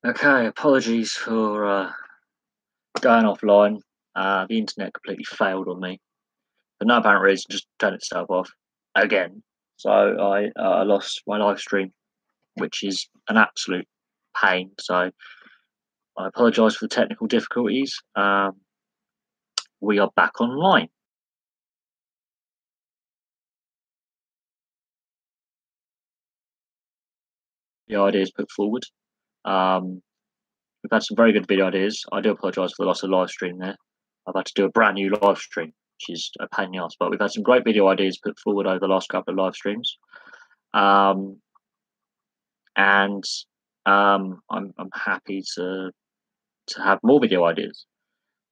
Okay, apologies for going offline. The internet completely failed on me for no apparent reason, just turned itself off again. So I lost my live stream, which is an absolute pain. So I apologise for the technical difficulties. We are back online. The ideas put forward. Um, we've had some very good video ideas. I do apologise for the loss of live stream there. I've had to do a brand new live stream, which is a pain in the ass. But we've had some great video ideas put forward over the last couple of live streams. Um, and I'm happy to have more video ideas.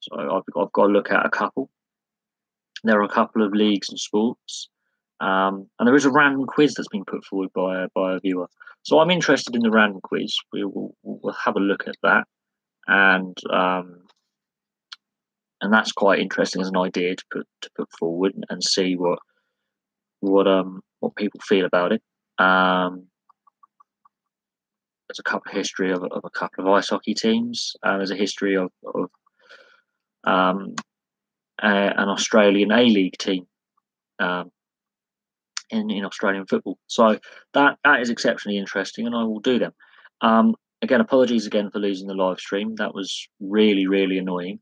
So I've got to look at a couple. There are a couple of leagues and sports, and there is a random quiz that's been put forward by a viewer. So I'm interested in the random quiz. We'll have a look at that, and that's quite interesting as an idea to put forward and see what people feel about it. There's a couple of history of a couple of ice hockey teams. There's a history of um, an Australian A League team um, in Australian football. So that is exceptionally interesting, and I will do them. Again, apologies again for losing the live stream. That was really annoying.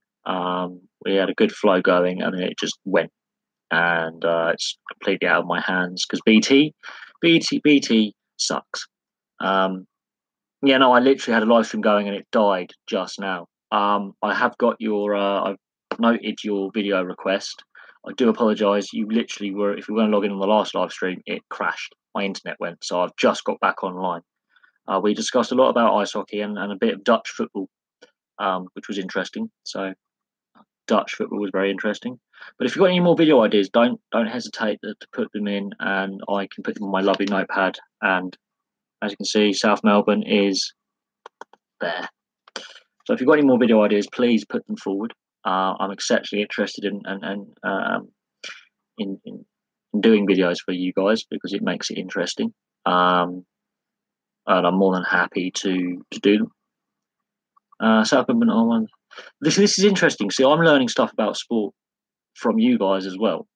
We had a good flow going, and then it just went, and it's completely out of my hands because BT sucks. Yeah, no, I literally had a live stream going and it died just now. I have got your, I've noted your video request. I do apologise. You literally were, if you weren't logging on the last live stream, it crashed. My internet went, so I've just got back online. We discussed a lot about ice hockey and a bit of Dutch football, which was interesting. So Dutch football was very interesting. But if you've got any more video ideas, don't hesitate to put them in, and I can put them on my lovely notepad. And as you can see, South Melbourne is there. So if you've got any more video ideas, please put them forward. I'm exceptionally interested in doing videos for you guys because it makes it interesting, and I'm more than happy to do them. South Melbourne. This is interesting. See, I'm learning stuff about sport from you guys as well.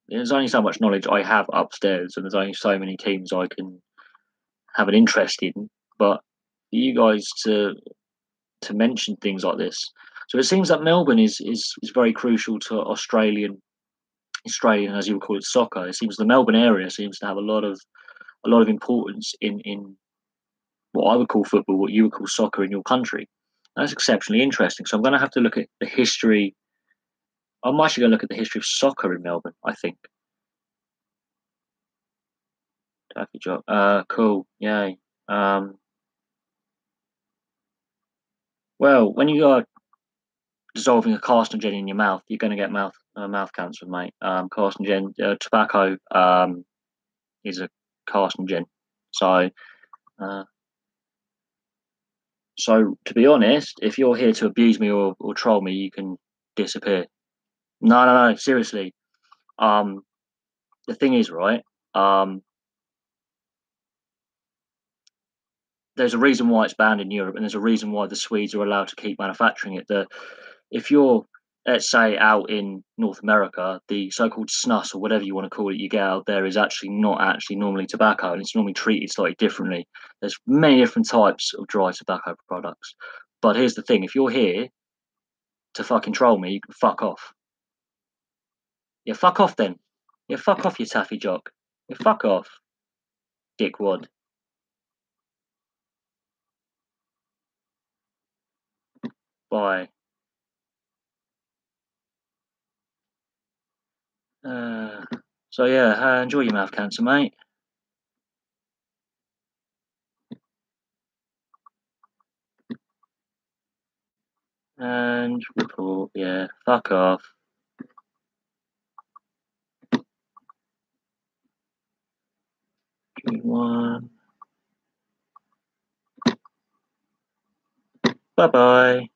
There's only so much knowledge I have upstairs, and there's only so many teams I can have an interest in. But for you guys to mention things like this. So it seems that Melbourne is very crucial to Australian, as you would call it, soccer. It seems the Melbourne area seems to have a lot of importance in what I would call football, what you would call soccer in your country. That's exceptionally interesting. So I'm going to have to look at the history. I'm actually going to look at the history of soccer in Melbourne, I think. Taffy job. Cool. Yay. Well, when you are dissolving a carcinogen in your mouth, you're going to get mouth cancer, mate. Carcinogen, tobacco is a carcinogen. So, to be honest, if you're here to abuse me or troll me, you can disappear. No, seriously. The thing is, right? There's a reason why it's banned in Europe, and there's a reason why the Swedes are allowed to keep manufacturing it. If you're, let's say, out in North America, the so-called snus or whatever you want to call it, you get out there is actually not actually normally tobacco, and it's normally treated slightly differently. There's many different types of dry tobacco products. But here's the thing: if you're here to fucking troll me, you can fuck off. Yeah, fuck off then. Yeah, fuck off, you taffy jock. Yeah, fuck off, dickwad. Bye. So yeah, enjoy your mouth cancer, mate. And report, yeah, fuck off. One. Bye bye.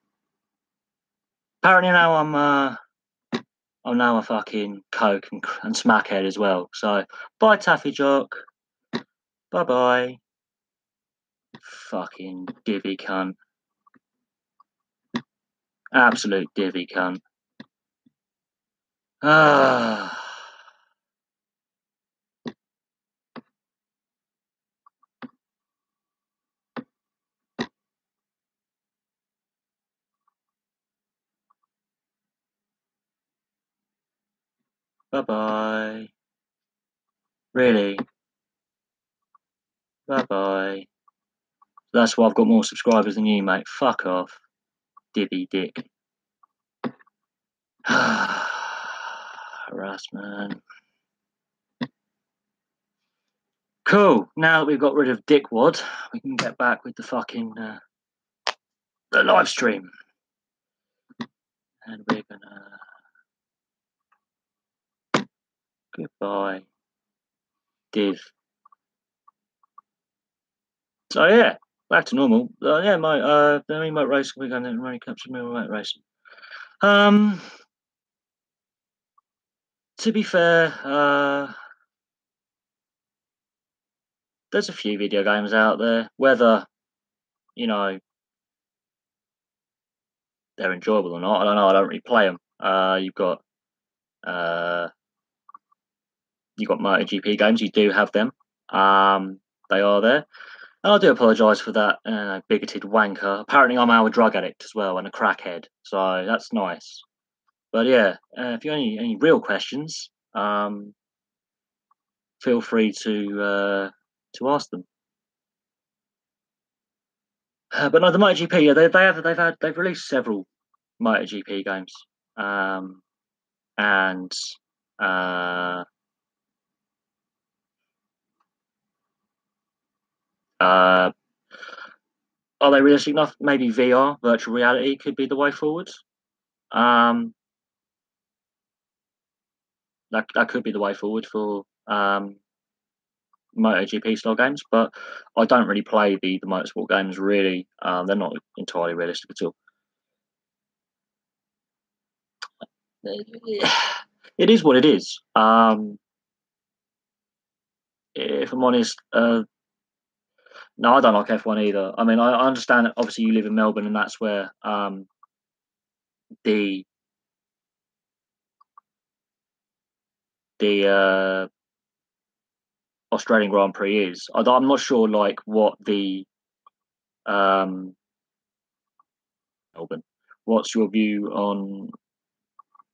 Apparently now I'm now a fucking coke and smackhead as well. So bye taffy jock. Bye bye. Fucking divvy cunt. Absolute divvy cunt. Ah. Bye-bye. Really? Bye-bye. That's why I've got more subscribers than you, mate. Fuck off. Divvy dick. Harassment. Cool. Now that we've got rid of Dickwad, we can get back with the fucking the live stream. And we're gonna goodbye. Div. So yeah, back to normal. Yeah, the remote racing, we're going to run cups of remote racing. To be fair, there's a few video games out there. Whether they're enjoyable or not, I don't know. I don't really play them. You've got MotoGP games. You do have them. They are there. And I do apologise for that bigoted wanker. Apparently, I'm now a drug addict as well and a crackhead, so that's nice. But yeah, if you have any real questions, feel free to ask them. But no, the MotoGP, yeah, they've released several MotoGP games, and are they realistic enough? Maybe VR, virtual reality, could be the way forward. That could be the way forward for MotoGP style games, but I don't really play the motorsport games. Really, they're not entirely realistic at all. It is what it is. If I'm honest, no, I don't like F1 either. I mean, I understand that obviously you live in Melbourne, and that's where the Australian Grand Prix is. I'm not sure, like, what the Melbourne. What's your view on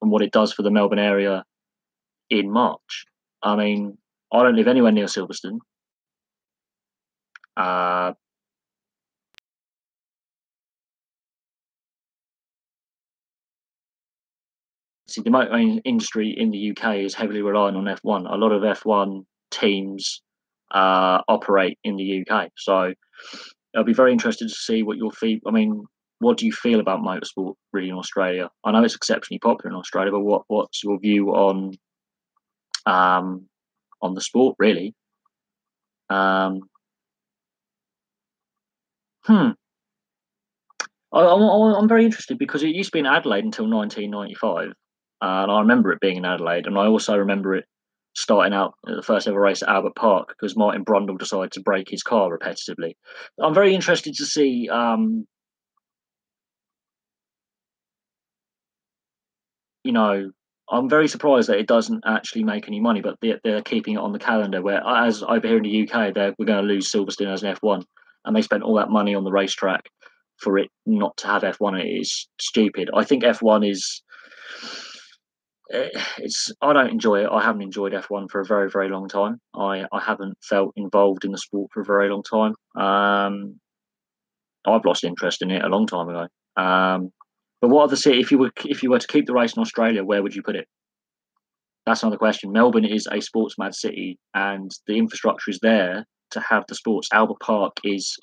what it does for the Melbourne area in March? I mean, I don't live anywhere near Silverstone. See, the motoring industry in the UK is heavily reliant on F1. A lot of F1 teams operate in the UK, so I'll be very interested to see what your feel. I mean, what do you feel about motorsport really in Australia? I know it's exceptionally popular in Australia, but what's your view on the sport really? I'm very interested because it used to be in Adelaide until 1995, and I remember it being in Adelaide, and I also remember it starting out at the first ever race at Albert Park because Martin Brundle decided to break his car repetitively. I'm very interested to see. I'm very surprised that it doesn't actually make any money, but they're keeping it on the calendar. Whereas over here in the UK, we're going to lose Silverstone as an F1, and they spent all that money on the racetrack for it not to have F1. It is stupid. I think F1 is. I don't enjoy it. I haven't enjoyed F1 for a very, very long time. I haven't felt involved in the sport for a very long time. I've lost interest in it a long time ago. But what other city? If you were to keep the race in Australia, where would you put it? That's another question. Melbourne is a sports mad city, and the infrastructure is there to have the sports. Albert Park is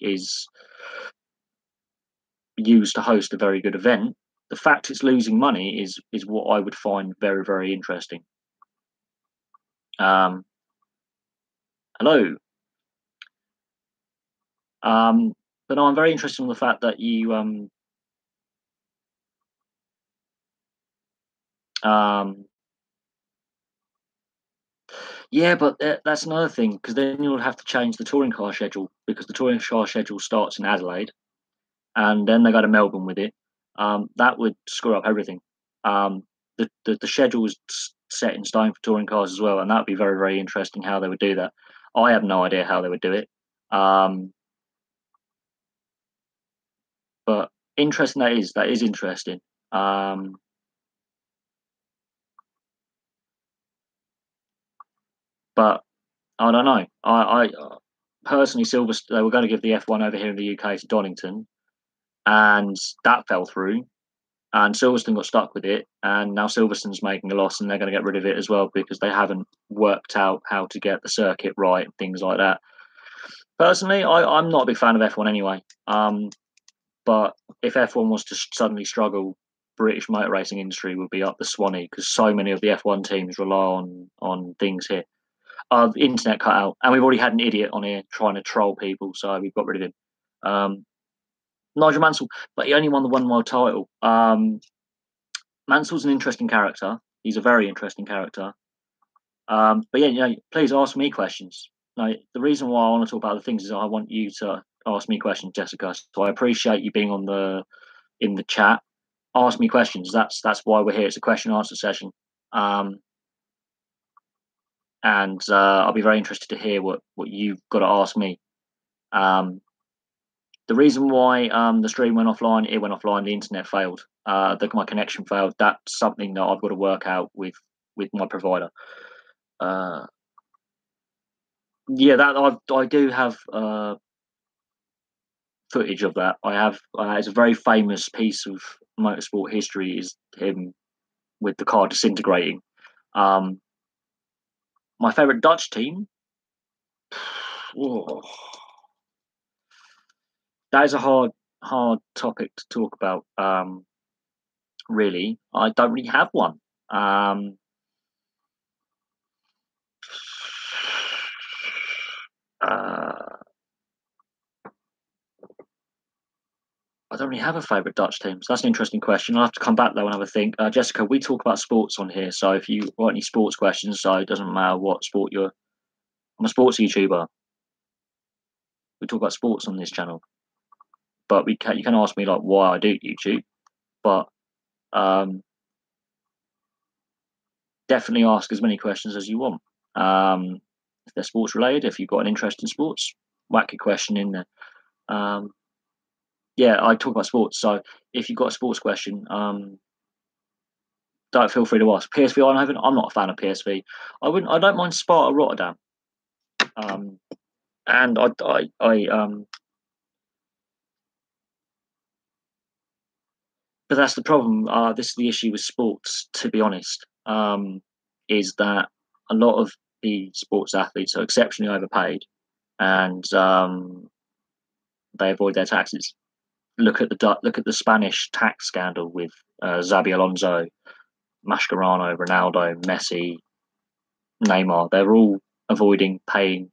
used to host a very good event. The fact it's losing money is what I would find very, very interesting. Hello. But no, I'm very interested in the fact that you yeah, but that's another thing because then you'll have to change the touring car schedule because the touring car schedule starts in Adelaide, and then they go to Melbourne with it, That would screw up everything. The schedule is set in stone for touring cars as well, and that would be very, very interesting how they would do that. I have no idea how they would do it. But interesting, that is interesting. But I don't know. I personally, Silverstone, they were going to give the F1 over here in the UK to Donington, and that fell through. And Silverstone got stuck with it, and now Silverstone's making a loss, and they're going to get rid of it as well because they haven't worked out how to get the circuit right and things like that. Personally, I'm not a big fan of F1 anyway. But if F1 was to suddenly struggle, British motor racing industry would be up the Swanee because so many of the F1 teams rely on things here. The internet cut out, and we've already had an idiot on here trying to troll people, so we've got rid of him. Nigel Mansell, but he only won the 1 world title. Mansell's an interesting character. He's a very interesting character. But yeah, please ask me questions. The reason why I want to talk about the things is I want you to ask me questions, Jessica. So I appreciate you being in the chat. Ask me questions. That's why we're here. It's a question answer session. And I'll be very interested to hear what you've got to ask me. The reason why the stream went offline, it went offline. The internet failed. My connection failed. That's something that I've got to work out with my provider. Yeah, that I do have footage of that. I have. It's a very famous piece of motorsport history. Is him with the car disintegrating. My favourite Dutch team. Oh, that is a hard topic to talk about. Really, I don't really have one. I don't really have a favourite Dutch team, so that's an interesting question. I'll have to come back though and have a think. Jessica, we talk about sports on here, so if you want any sports questions, so it doesn't matter what sport you're. I'm a sports YouTuber. We talk about sports on this channel, but you can ask me like why I do YouTube, but definitely ask as many questions as you want. If they're sports related, if you've got an interest in sports, whack your question in there. Yeah, I talk about sports, so if you've got a sports question, don't feel free to ask. PSV Eindhoven, I'm not a fan of PSV. I don't mind Sparta Rotterdam. And but that's the problem. This is the issue with sports, to be honest, is that a lot of the sports athletes are exceptionally overpaid, and they avoid their taxes. Look at the Spanish tax scandal with Xabi Alonso, Mascherano, Ronaldo, Messi, Neymar. They're all avoiding paying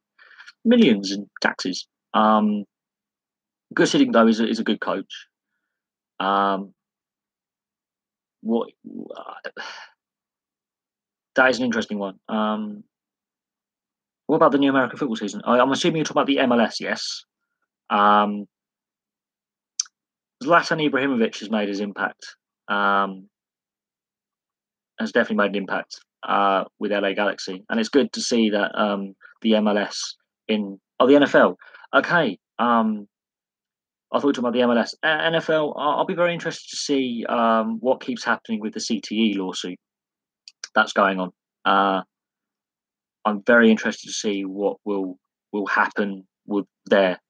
millions in taxes. Gus Hiddink though is a good coach. What that is an interesting one. What about the new American football season? I'm assuming you're talking about the MLS, yes. Zlatan Ibrahimovic has made his impact. Has definitely made an impact with LA Galaxy, and it's good to see that the MLS the NFL. Okay, I thought about the MLS, NFL. I'll be very interested to see what keeps happening with the CTE lawsuit that's going on. I'm very interested to see what will happen with there.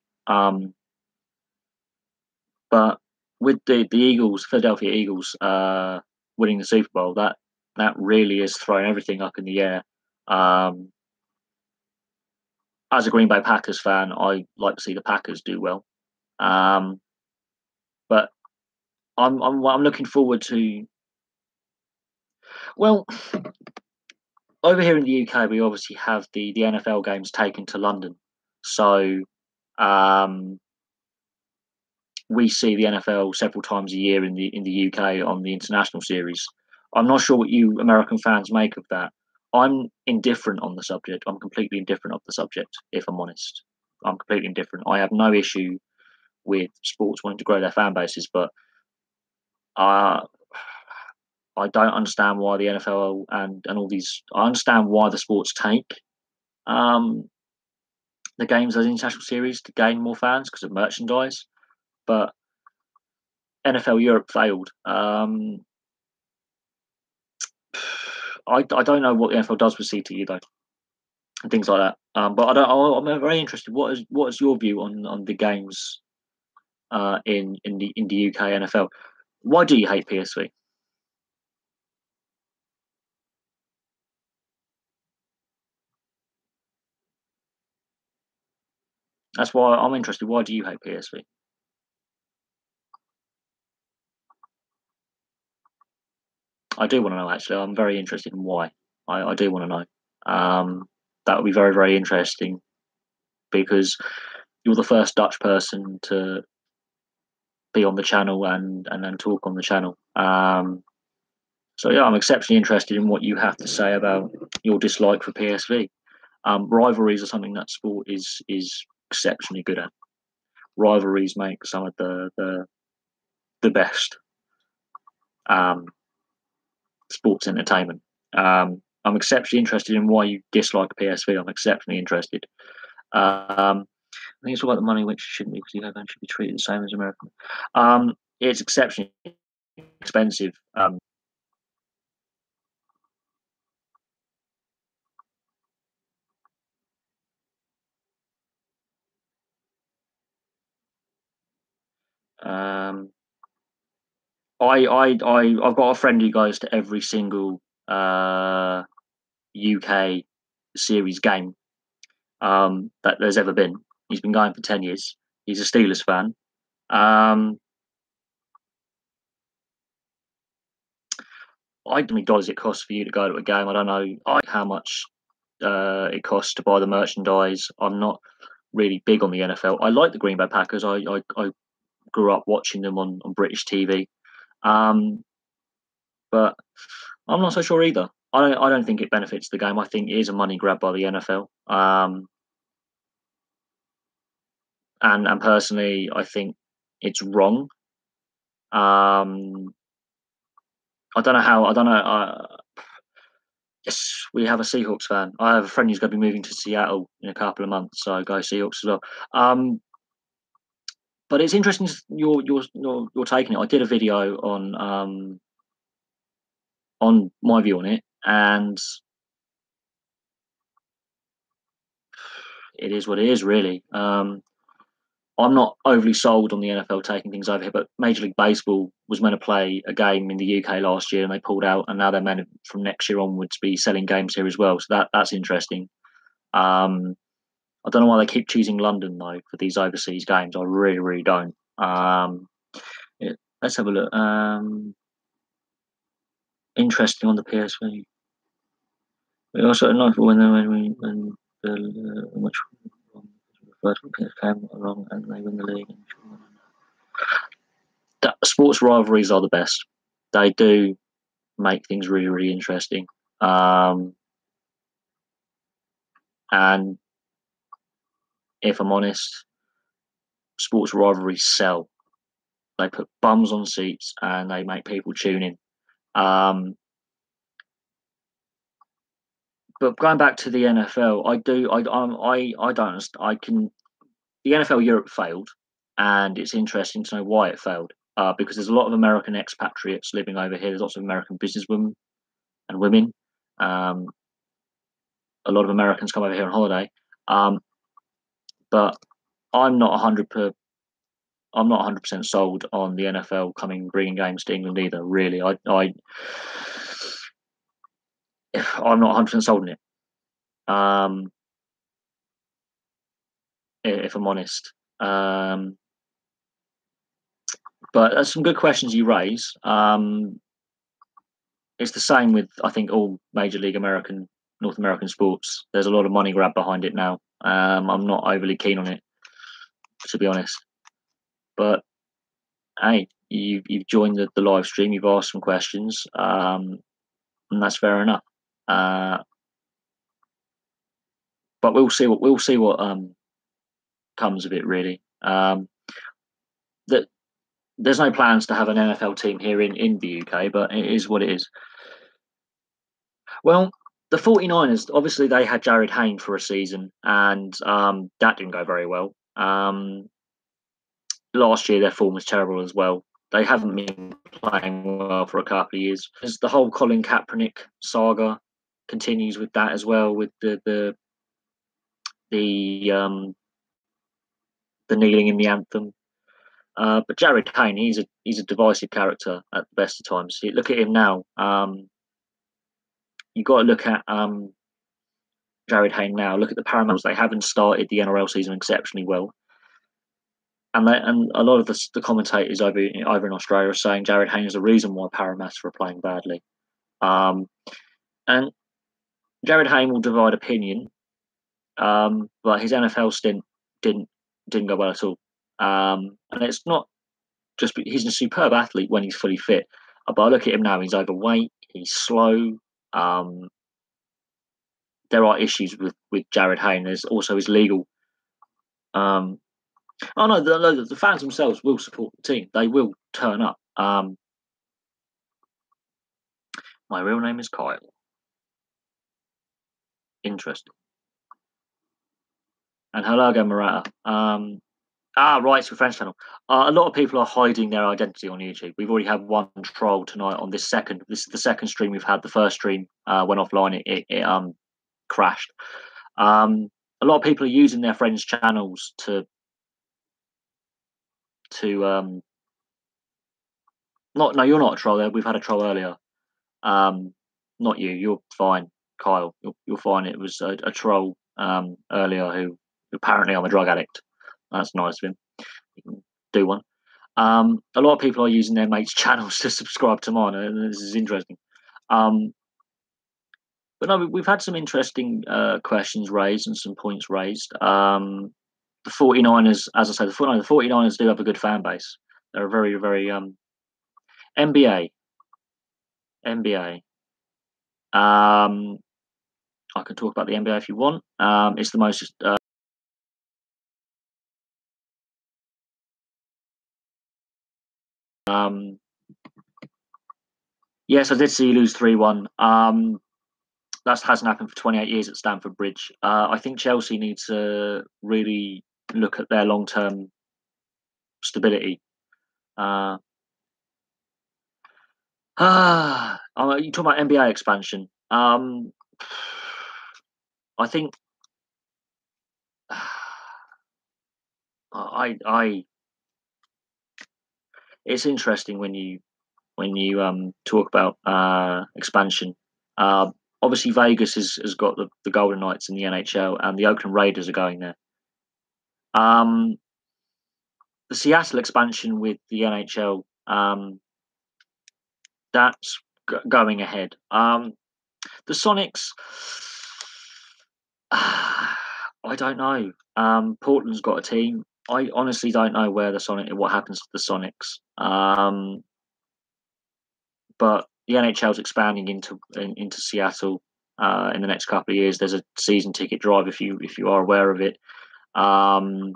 But with the Eagles, Philadelphia Eagles, winning the Super Bowl, that really is throwing everything up in the air. As a Green Bay Packers fan, I like to see the Packers do well. But I'm looking forward to. Well, over here in the UK, we obviously have the NFL games taken to London, so we see the NFL several times a year in the UK on the international series. I'm not sure what you American fans make of that. I'm indifferent on the subject. I'm completely indifferent of the subject, if I'm honest. I'm completely indifferent. I have no issue with sports wanting to grow their fan bases, but Uh, I don't understand why the NFL and all these. I understand why the sports take um, the games as international series to gain more fans because of merchandise, but NFL Europe failed. I don't know what the NFL does with CTE though, and things like that. But I'm very interested. What is your view on the games in the UK NFL? Why do you hate PSV? That's why I'm interested. Why do you hate PSV? I do want to know actually. I'm very interested in why. I do want to know. That would be very very interesting because you're the first Dutch person to be on the channel and then talk on the channel. So yeah, I'm exceptionally interested in what you have to say about your dislike for PSV. Rivalries are something that sport is exceptionally good at. Rivalries make some of the best um, sports entertainment. I'm exceptionally interested in why you dislike PSV. I'm exceptionally interested. I think it's all about the money, which shouldn't be because you should be treated the same as American. It's exceptionally expensive. Um, I've got a friend who goes to every single UK series game that there's ever been. He's been going for 10 years. He's a Steelers fan. Um, I don't know how many dollars it costs for you to go to a game. I don't know how much it costs to buy the merchandise. I'm not really big on the NFL. I like the Green Bay Packers. I grew up watching them on British TV. Um, but I'm not so sure either. I don't think it benefits the game. I think it is a money grab by the NFL. And personally, I think it's wrong. Um, I don't know how. I don't know. Yes, we have a Seahawks fan. I have a friend who's going to be moving to Seattle in a couple of months, so go Seahawks as well. But it's interesting you're taking it. I did a video on my view on it, and it is what it is, really. I'm not overly sold on the NFL taking things over here, but Major League Baseball was meant to play a game in the UK last year, and they pulled out, and now they're meant to, from next year onwards, be selling games here as well. So that's interesting. Um, I don't know why they keep choosing London though for these overseas games. I really, really don't. Yeah, let's have a look. Interesting on the PSV. We also like when the much first came along and they win the league. That sports rivalries are the best. They do make things really, really interesting. And if I'm honest, sports rivalries sell. They put bums on seats and they make people tune in. Um, but going back to the NFL, I don't understand. I can the NFL Europe failed, and it's interesting to know why it failed. Because there's a lot of American expatriates living over here. There's lots of American businesswomen and women. Um, a lot of Americans come over here on holiday. Um, but I'm not 100% sold on the NFL coming bringing games to England either. Really, I'm not 100% sold on it. Um, if I'm honest. But there's some good questions you raise. It's the same with I think all major league North American sports. There's a lot of money grab behind it now. I'm not overly keen on it, to be honest. But hey, you've joined the live stream. You've asked some questions, and that's fair enough. Uh, but we'll see what comes of it. Really, that there's no plans to have an NFL team here in the UK, but it is what it is. Well, the 49ers, obviously, they had Jared Hayne for a season, and that didn't go very well. Last year, their form was terrible as well. They haven't been playing well for a couple of years. As the whole Colin Kaepernick saga continues with that as well, with the kneeling in the anthem. But Jared Hayne, he's a divisive character at the best of times. Look at him now. You've got to look at Jared Hayne now. Look at the Paramountals. They haven't started the NRL season exceptionally well. And a lot of the commentators over in Australia are saying Jared Hayne is the reason why Parramatta are playing badly. And Jared Hayne will divide opinion, but his NFL stint didn't go well at all. And it's not just he's a superb athlete when he's fully fit. But I look at him now; he's overweight, he's slow. There are issues with Jared Hayne. There's also his legal. Oh no, the fans themselves will support the team. They will turn up. My real name is Kyle. Interesting. And hello again, Murata. Right, it's a French channel. A lot of people are hiding their identity on YouTube. We've already had one troll tonight on this second. This is the second stream we've had. The first stream went offline. It crashed. A lot of people are using their friends' channels to not. No, you're not a troll. There, we've had a troll earlier. Not you. You're fine, Kyle. You're fine. It was a troll earlier who apparently I'm a drug addict. That's nice of him. You can do one. A lot of people are using their mates' channels to subscribe to mine, and this is interesting. But no, we've had some interesting questions raised and some points raised. The 49ers, as I said, the 49ers do have a good fan base. They're a very, very NBA. I can talk about the NBA if you want. It's the most yes, I did see you lose 3-1. That hasn't happened for 28 years at Stamford Bridge. I think Chelsea needs to really look at their long-term stability. You talk about NBA expansion. I think it's interesting when you talk about expansion. Obviously, Vegas has got the Golden Knights in the NHL, and the Oakland Raiders are going there. The Seattle expansion with the NHL, that's going ahead. The Sonics, I don't know. Portland's got a team. I honestly don't know what happens to the Sonics. But the NHL's expanding into Seattle in the next couple of years. There's a season ticket drive if you are aware of it. But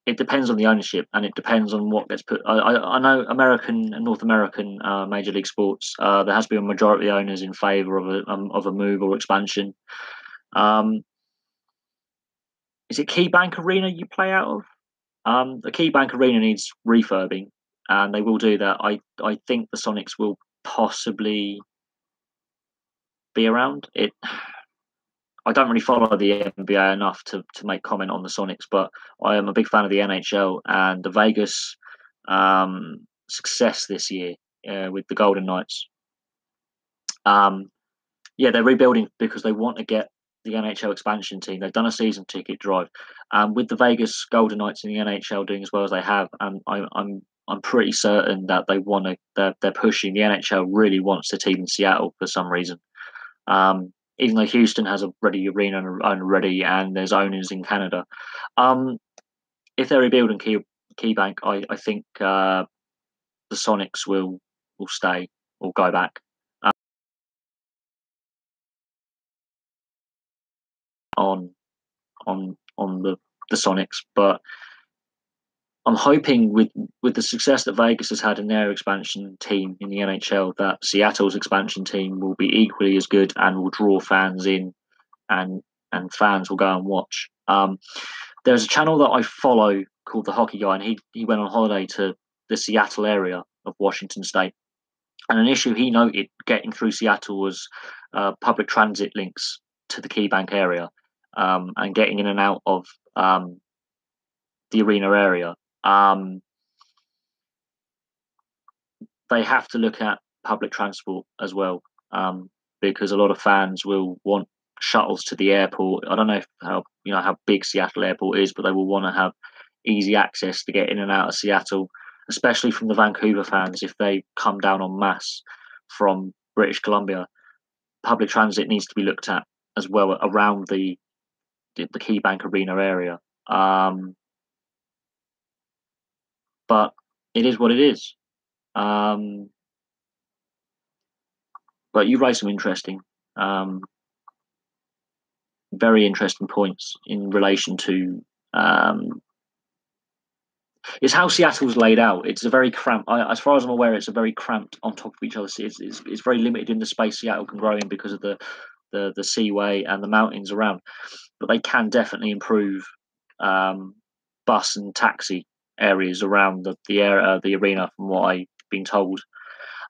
it depends on the ownership, and it depends on what gets put. I know American and North American Major League Sports. There has been a majority of owners in favour of a move or expansion. Is it KeyBank Arena you play out of? The KeyBank Arena needs refurbing, and they will do that. I think the Sonics will possibly be around it. I don't really follow the NBA enough to make comment on the Sonics, but I am a big fan of the NHL and the Vegas success this year with the Golden Knights. They're rebuilding because they want to get the NHL expansion team. They've done a season ticket drive, with the Vegas Golden Knights in the NHL doing as well as they have. And I'm pretty certain that they want to. They're pushing. The NHL really wants the team in Seattle for some reason. Even though Houston has a ready arena already, and there's owners in Canada. If they're rebuilding KeyBank, I think the Sonics will stay or go back. On on the Sonics, but I'm hoping with the success that Vegas has had in their expansion team in the NHL, that Seattle's expansion team will be equally as good and will draw fans in, and fans will go and watch. There's a channel that I follow called The Hockey Guy, and he went on holiday to the Seattle area of Washington State, and an issue he noted getting through Seattle was public transit links to the KeyBank area, and getting in and out of the arena area. They have to look at public transport as well, because a lot of fans will want shuttles to the airport. I don't know how big Seattle Airport is, but they will want to have easy access to get in and out of Seattle, especially from the Vancouver fans if they come down en masse from British Columbia. Public transit needs to be looked at as well around the KeyBank Arena area. But it is what it is. But you raised some very interesting points in relation to it's how Seattle's laid out. It's a very cramped. As far as I'm aware, it's a very cramped on top of each other. It's very limited in the space Seattle can grow in because of the seaway and the mountains around. But they can definitely improve bus and taxi areas around the arena, from what I've been told.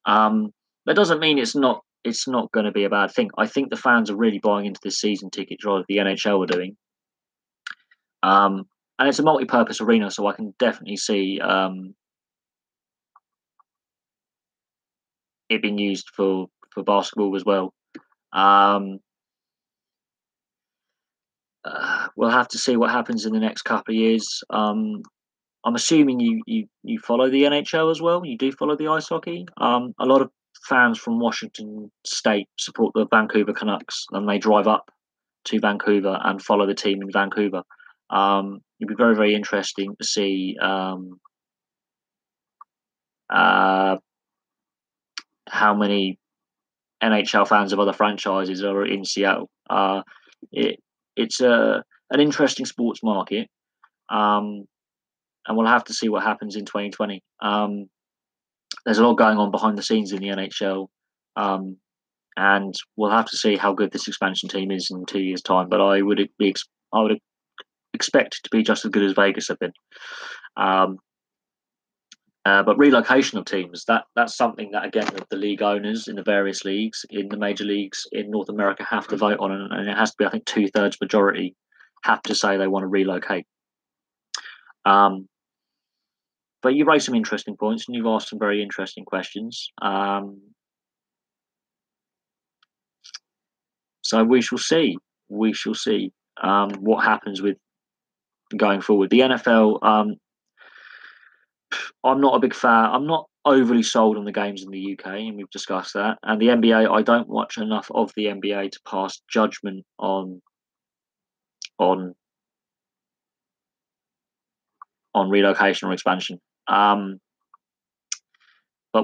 That doesn't mean it's not going to be a bad thing. I think the fans are really buying into this season ticket drive the NHL are doing. And it's a multi-purpose arena, so I can definitely see it being used for basketball as well. We'll have to see what happens in the next couple of years. I'm assuming you follow the NHL as well. You do follow the ice hockey. A lot of fans from Washington State support the Vancouver Canucks, and they drive up to Vancouver and follow the team in Vancouver. It'd be very, very interesting to see how many NHL fans of other franchises are in Seattle. It's an interesting sports market, and we'll have to see what happens in 2020. There's a lot going on behind the scenes in the NHL, and we'll have to see how good this expansion team is in 2 years' time. But I would expect it to be just as good as Vegas have been. But relocation of teams, that's something that, again, the league owners in the various leagues, in the major leagues in North America, have to vote on, and it has to be, I think, 2/3 majority have to say they want to relocate. But you raised some interesting points, and you've asked some very interesting questions. So we shall see. We shall see what happens with going forward. The NFL, I'm not a big fan. I'm not overly sold on the games in the UK, and we've discussed that. And the NBA, I don't watch enough of the NBA to pass judgment on relocation or expansion. But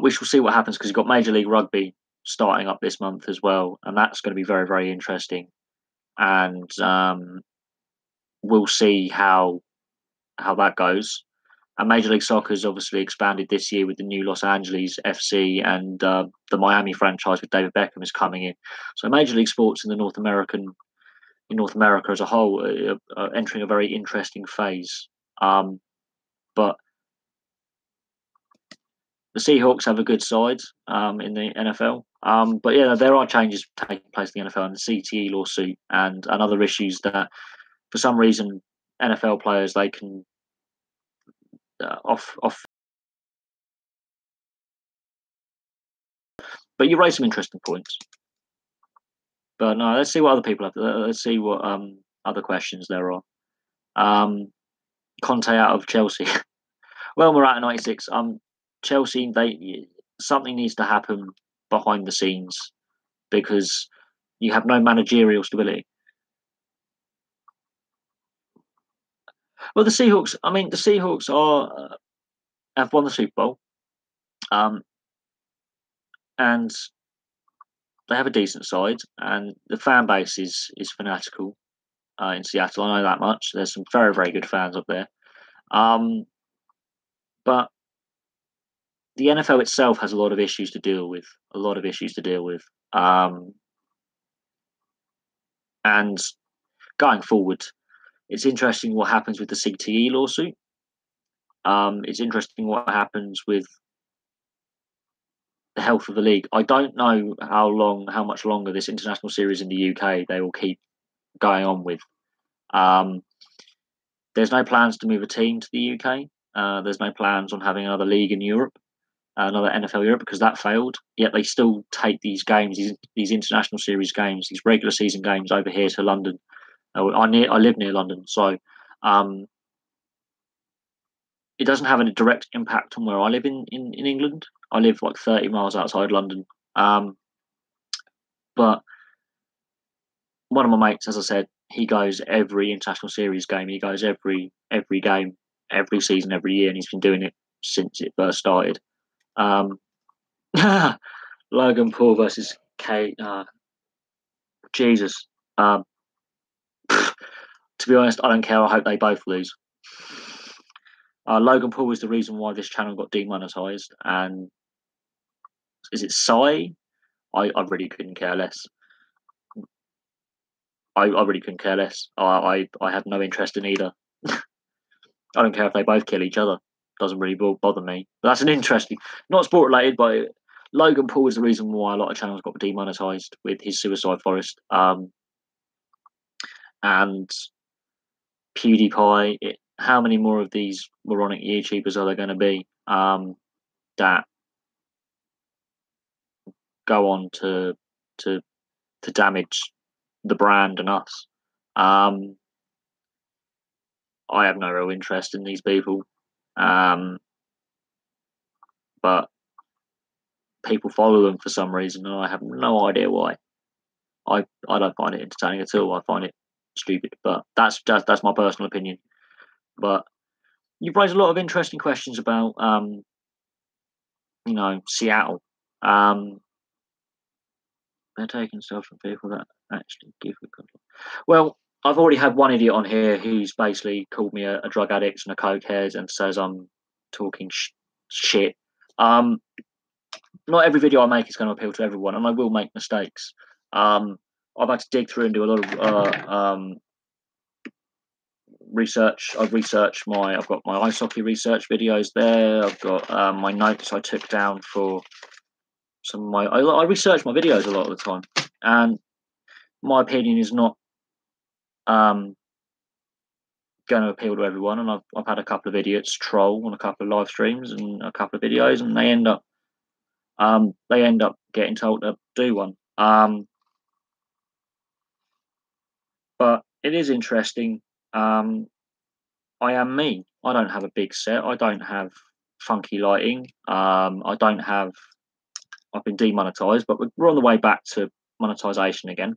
we shall see what happens, because you've got Major League Rugby starting up this month as well, and that's going to be very, very interesting. And we'll see how that goes. And Major League Soccer has obviously expanded this year with the new Los Angeles FC, and the Miami franchise with David Beckham is coming in. So Major League sports in North America as a whole are entering a very interesting phase. But the Seahawks have a good side in the NFL. But yeah, there are changes taking place in the NFL, and the CTE lawsuit and other issues that, for some reason, NFL players, they can off. But you raised some interesting points. But no, let's see what other people have. Let's see what other questions there are. Conte out of Chelsea. Well, we're at 96. Chelsea, something needs to happen behind the scenes, because you have no managerial stability. Well, the Seahawks. I mean, the Seahawks have won the Super Bowl, and they have a decent side, and the fan base is fanatical. in Seattle. I know that much. There's some very, very good fans up there. But the NFL itself has a lot of issues to deal with. And going forward, it's interesting what happens with the CTE lawsuit. It's interesting what happens with the health of the league. I don't know how much longer this international series in the UK they will keep going on with. There's no plans to move a team to the UK. There's no plans on having another league in Europe, another NFL Europe, because that failed. Yet they still take these games, these international series games, these regular season games over here to London. I live near London, so it doesn't have any direct impact on where I live in England. I live like 30 miles outside London. But one of my mates, as I said, he goes every international series game. He goes every game, every season, every year, and he's been doing it since it first started. Logan Paul versus K. Jesus. To be honest, I don't care. I hope they both lose. Logan Paul was the reason why this channel got demonetized. And is it Psy? I really couldn't care less. I really couldn't care less. I have no interest in either. I don't care if they both kill each other. Doesn't really bother me. But that's an interesting, not sport related, but Logan Paul is the reason why a lot of channels got demonetized with his Suicide Forest. And PewDiePie. How many more of these moronic YouTubers are there going to be that go on to damage the brand and us? I have no real interest in these people, but people follow them for some reason, and I have no idea why. I don't find it entertaining at all. I find it stupid, but that's my personal opinion. But you've raised a lot of interesting questions about Seattle. They're taking stuff from people that actually give a good. Well, I've already had one idiot on here who's basically called me a drug addict and a cokehead and says I'm talking shit. Not every video I make is going to appeal to everyone, and I will make mistakes. I've had to dig through and do a lot of research. I've got my ice hockey research videos there. I've got my notes I took down for some of my. I research my videos a lot of the time, and my opinion is not going to appeal to everyone. And I've had a couple of idiots troll on a couple of live streams and a couple of videos, and they end up getting told to do one. But it is interesting. I am me. I don't have a big set. I don't have funky lighting. I've been demonetized, but we're on the way back to monetization again.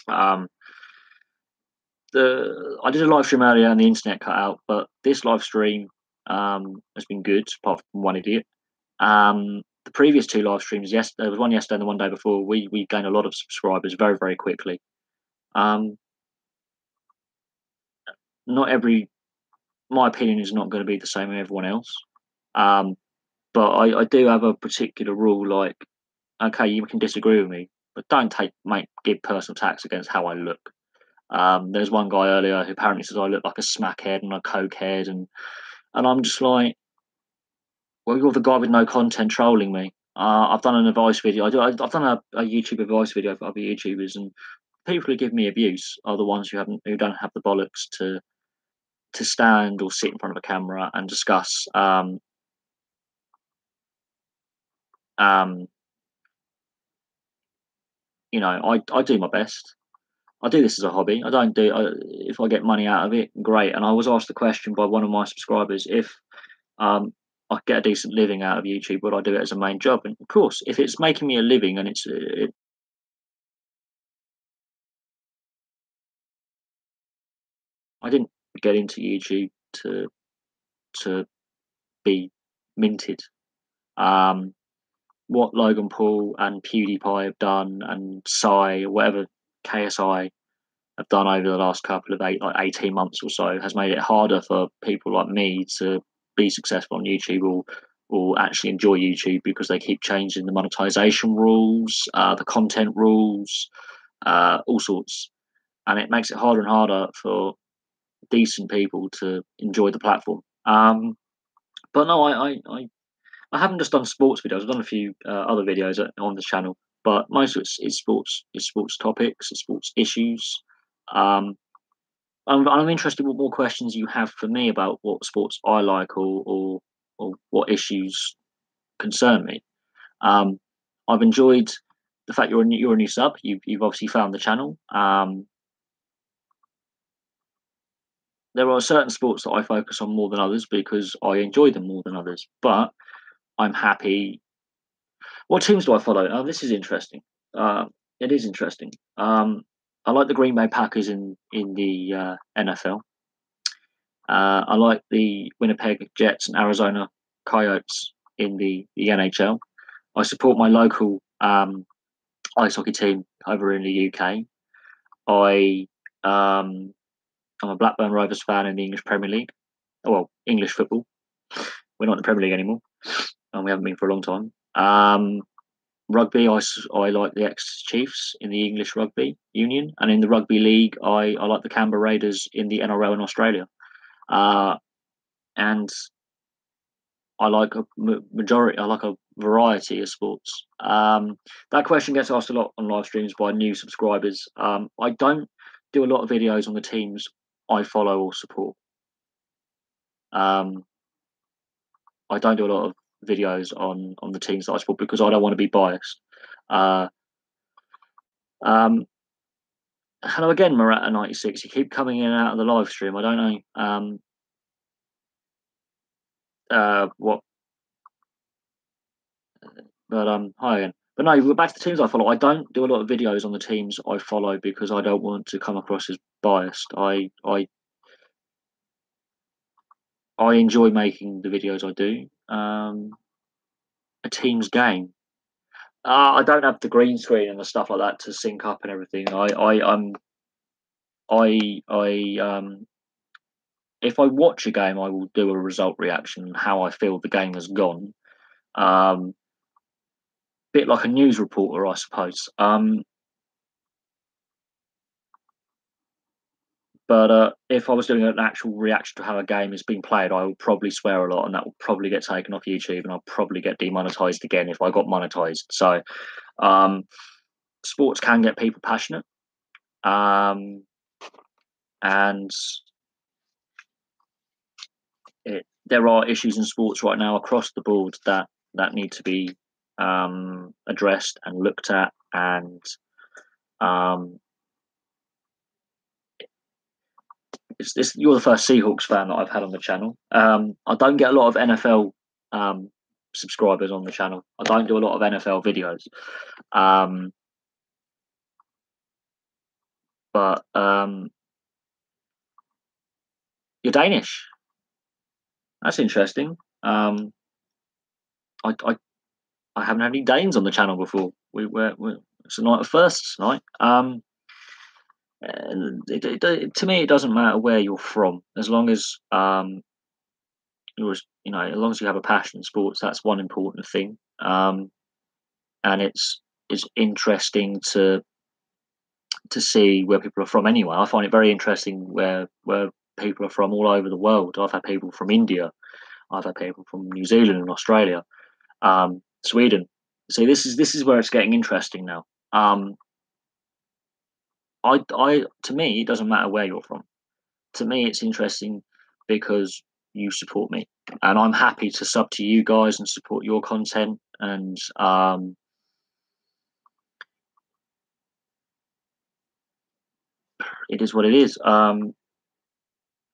I did a live stream earlier and the internet cut out, but this live stream has been good, apart from one idiot. The previous two live streams, there was one yesterday and the one day before, we gained a lot of subscribers very, very quickly. My opinion is not going to be the same as everyone else. But I do have a particular rule, like, okay, you can disagree with me, but don't give personal attacks against how I look. There's one guy earlier who apparently says I look like a smackhead and a cokehead, and I'm just like, well, you're the guy with no content trolling me. I've done an advice video. I've done a YouTube advice video for other YouTubers, and people who give me abuse are the ones who don't have the bollocks to stand or sit in front of a camera and discuss I do my best. I do this as a hobby. I don't do if I get money out of it, great. And I was asked the question by one of my subscribers if I get a decent living out of YouTube, would I do it as a main job? And of course, if it's making me a living and I didn't get into YouTube to be minted. What Logan Paul and PewDiePie have done, and Psy, or whatever, KSI, have done over the last couple of 18 months or so has made it harder for people like me to be successful on YouTube or actually enjoy YouTube, because they keep changing the monetization rules, the content rules, all sorts, and it makes it harder and harder for decent people to enjoy the platform. But no, I haven't just done sports videos. I've done a few other videos on the channel, but most of it's sports. It's sports topics. It's sports issues. Um, I'm interested in what more questions you have for me about what sports I like, or what issues concern me. Um, I've enjoyed the fact you're a new sub. You've obviously found the channel. There are certain sports that I focus on more than others because I enjoy them more than others. But I'm happy. What teams do I follow? Oh, this is interesting. It is interesting. I like the Green Bay Packers in the NFL. I like the Winnipeg Jets and Arizona Coyotes in the NHL. I support my local ice hockey team over in the UK. I'm a Blackburn Rovers fan in the English Premier League. Oh, well, English football. We're not in the Premier League anymore, and we haven't been for a long time. Rugby, I like the ex-Chiefs in the English Rugby Union, and in the Rugby League, I like the Canberra Raiders in the NRL in Australia. And I like a majority. I like a variety of sports. That question gets asked a lot on live streams by new subscribers. I don't do a lot of videos on the teams I follow or support. I don't do a lot of videos on the teams that I support because I don't want to be biased. Uh, um, Hello again, Murata96. You keep coming in and out of the live stream. I don't know what, but hi again. But no, we're back to the teams I follow. I don't do a lot of videos on the teams I follow because I don't want to come across as biased. I enjoy making the videos I do. A team's game. I don't have the green screen and the stuff like that to sync up and everything. If I watch a game, I will do a result reaction, how I feel the game has gone. Bit like a news reporter, I suppose. But if I was doing an actual reaction to how a game is being played, I would probably swear a lot, and that will probably get taken off YouTube, and I'll probably get demonetized again if I got monetized. So, sports can get people passionate, and there are issues in sports right now across the board that need to be addressed and looked at, and you're the first Seahawks fan that I've had on the channel. I don't get a lot of NFL subscribers on the channel. I don't do a lot of NFL videos, but you're Danish. That's interesting. I haven't had any Danes on the channel before. It's a night of firsts tonight. To me, it doesn't matter where you're from, as long as as long as you have a passion in sports. That's one important thing. And it's interesting to see where people are from. Anyway, I find it very interesting where people are from all over the world. I've had people from India. I've had people from New Zealand and Australia, Sweden. See, this is where it's getting interesting now. To me, it doesn't matter where you're from. To me, it's interesting because you support me, and I'm happy to sub to you guys and support your content. And it is what it is.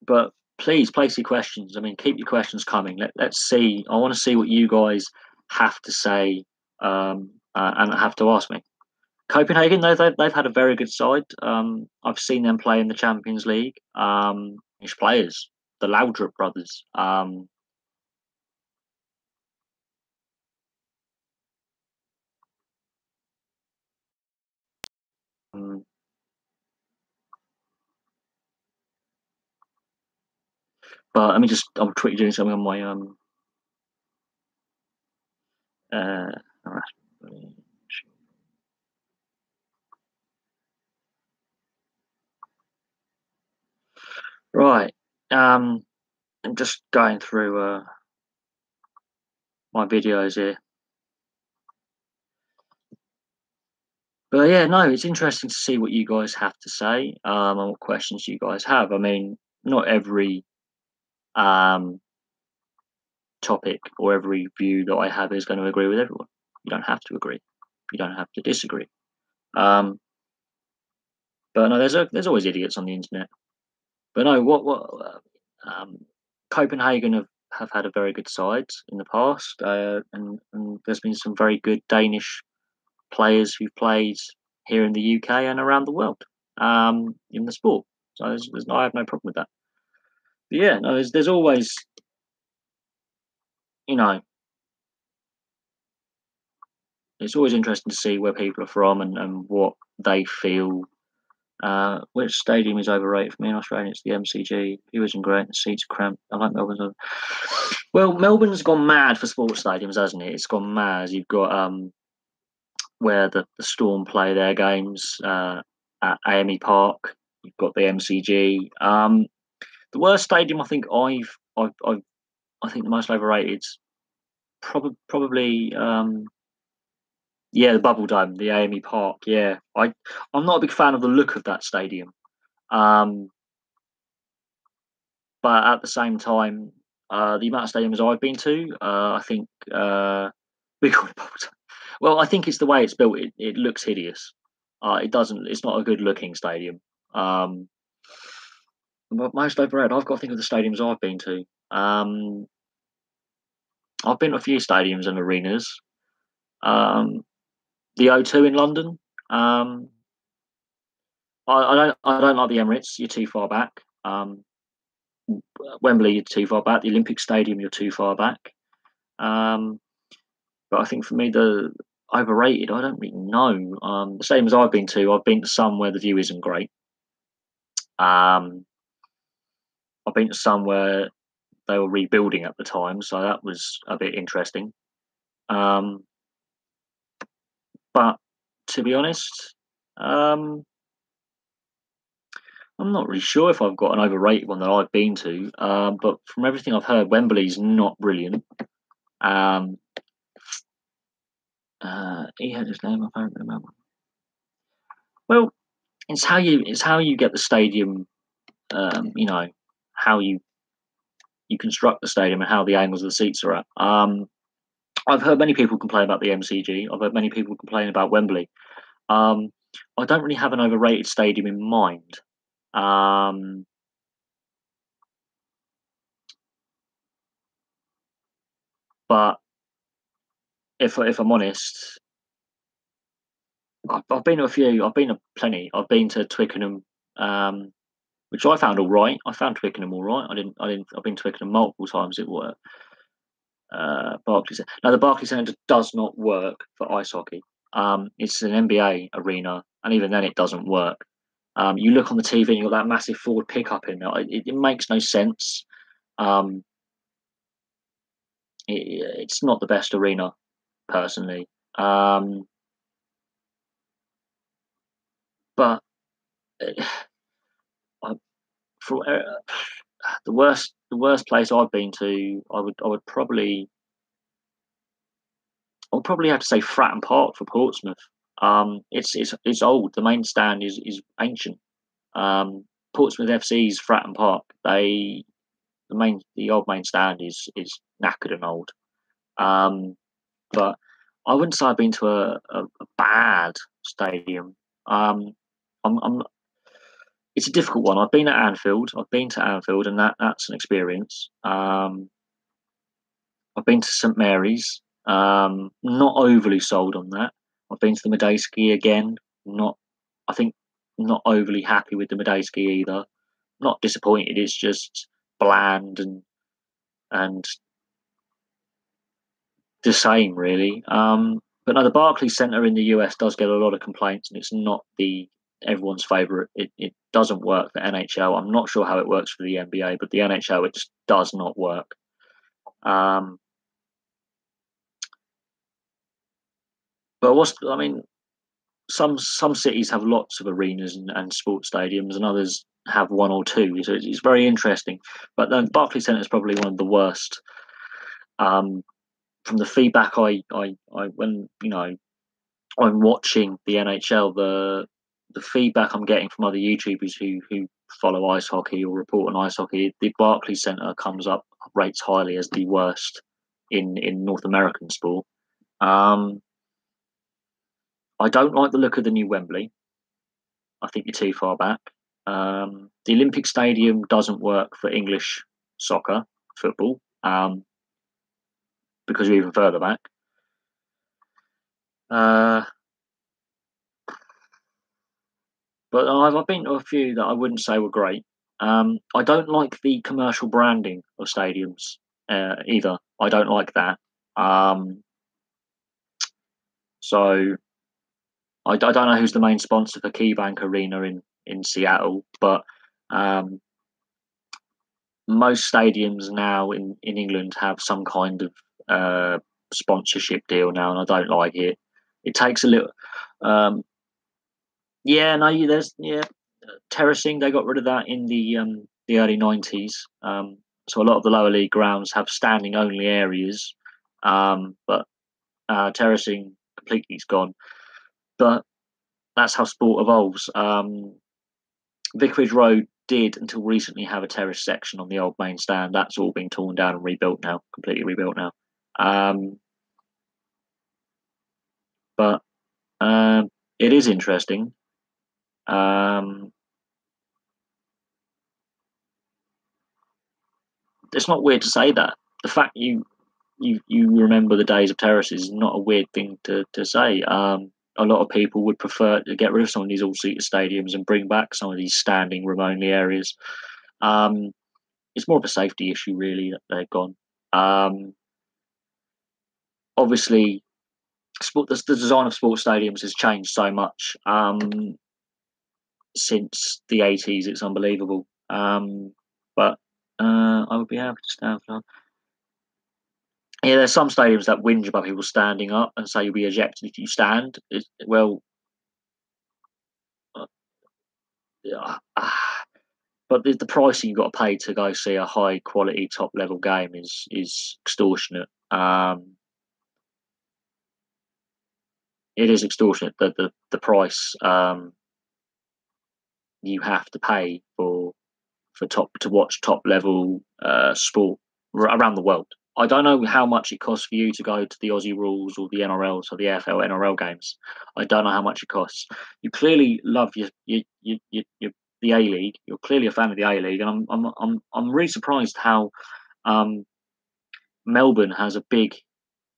But please place your questions. I mean, keep your questions coming. Let's see. I want to see what you guys have to say and have to ask me. Copenhagen, they've had a very good side. I've seen them play in the Champions League. English players, the Laudrup brothers. But let me just, I'm quickly doing something on my uh, right. I'm just going through my videos here. But yeah, no, it's interesting to see what you guys have to say, and what questions you guys have. I mean, not every um, topic or every view that I have is going to agree with everyone. You don't have to agree. You don't have to disagree. Um, but no, there's always idiots on the internet. But no, Copenhagen have had a very good side in the past, and there's been some very good Danish players who've played here in the UK and around the world in the sport. So I have no problem with that. But yeah, no, there's always, you know, it's always interesting to see where people are from and what they feel. Which stadium is overrated for me in Australia? It's the MCG. It isn't great. The seats are cramped. I like Melbourne's. Well, Melbourne's gone mad for sports stadiums, hasn't it? It's gone mad. You've got where the Storm play their games at AME Park. You've got the MCG. The worst stadium I think I think the most overrated, probably yeah, the Bubble Dome, the AME Park. Yeah, I'm not a big fan of the look of that stadium. Um, but at the same time, the amount of stadiums I've been to, I think we call it Bubble Dome. Well, I think it's the way it's built. It looks hideous. It doesn't. It's not a good looking stadium. Um, but most overrated. I've got to think of the stadiums I've been to. I've been to a few stadiums and arenas. Um, the O2 in London. Um, I don't like the Emirates. You're too far back. Wembley, you're too far back. The Olympic Stadium, you're too far back. Um, but I think for me, the overrated, I don't really know. The stadiums I've been to some where the view isn't great. Um, I've been to some where they were rebuilding at the time, so that was a bit interesting. Um, but to be honest, um, I'm not really sure if I've got an overrated one that I've been to. But from everything I've heard, Wembley's not brilliant. Um, he had his name, I don't remember. Well, it's how you get the stadium. You know how you construct the stadium and how the angles of the seats are at. I've heard many people complain about the MCG. I've heard many people complain about Wembley. Um, I don't really have an overrated stadium in mind. Um, but if I'm honest, I've been to a few. I've been to plenty. I've been to Twickenham, which I found all right. I found Twickenham all right. I've been to Twickenham multiple times. It worked. Barclays. Now the Barclays Centre does not work for ice hockey. It's an NBA arena, and even then it doesn't work. You look on the TV and you've got that massive forward pickup in there. It makes no sense. Um, it's not the best arena, personally. Um, but I, for the worst place I've been to, I would probably have to say Fratton Park for Portsmouth. It's old. The main stand is ancient. Portsmouth FC's Fratton Park. The old main stand is knackered and old. But I wouldn't say I've been to a bad stadium. I'm It's a difficult one. I've been at Anfield. I've been to Anfield, and that's an experience. I've been to St Mary's. Not overly sold on that. I've been to the Medeski again. Not, I think, not overly happy with the Medeski either. Not disappointed. It's just bland and the same really. But no, the Barclays Centre in the US does get a lot of complaints, and it's not the everyone's favourite. It doesn't work for NHL. I'm not sure how it works for the NBA, but the NHL, it just does not work. But some cities have lots of arenas and sports stadiums, and others have one or two. So it's very interesting. But then Barclays Centre is probably one of the worst. From the feedback I when I'm watching the NHL, the feedback I'm getting from other YouTubers who follow ice hockey or report on ice hockey, the Barclays Centre comes up rates highly as the worst in North American sport. I don't like the look of the new Wembley. I think you're too far back. The Olympic Stadium doesn't work for English soccer, football, because you're even further back. But I've been to a few that I wouldn't say were great. I don't like the commercial branding of stadiums either. I don't like that. So I don't know who's the main sponsor for KeyBank Arena in Seattle, but most stadiums now in England have some kind of sponsorship deal now, and I don't like it. It takes a little. There's terracing. They got rid of that in the early 90s. So a lot of the lower league grounds have standing only areas, but terracing completely is gone. But that's how sport evolves. Vicarage Road did until recently have a terrace section on the old main stand. That's all been torn down and rebuilt now, completely rebuilt now. But it is interesting. It's not weird to say that. The fact you remember the days of terraces is not a weird thing to say. A lot of people would prefer to get rid of some of these all-seater stadiums and bring back some of these standing room only areas. It's more of a safety issue, really, that they're gone. Obviously, the design of sports stadiums has changed so much since the 80s. It's unbelievable. But I would be happy to stand for that. Yeah, there's some stadiums that whinge about people standing up and say you'll be ejected if you stand. But the pricing you've got to pay to go see a high quality top level game is extortionate. It is extortionate. The price you have to pay to watch top level sport around the world. I don't know how much it costs for you to go to the Aussie Rules or the NRL, so the AFL NRL games. I don't know how much it costs. You clearly love the A League. You're clearly a fan of the A League, and I'm really surprised how Melbourne has a big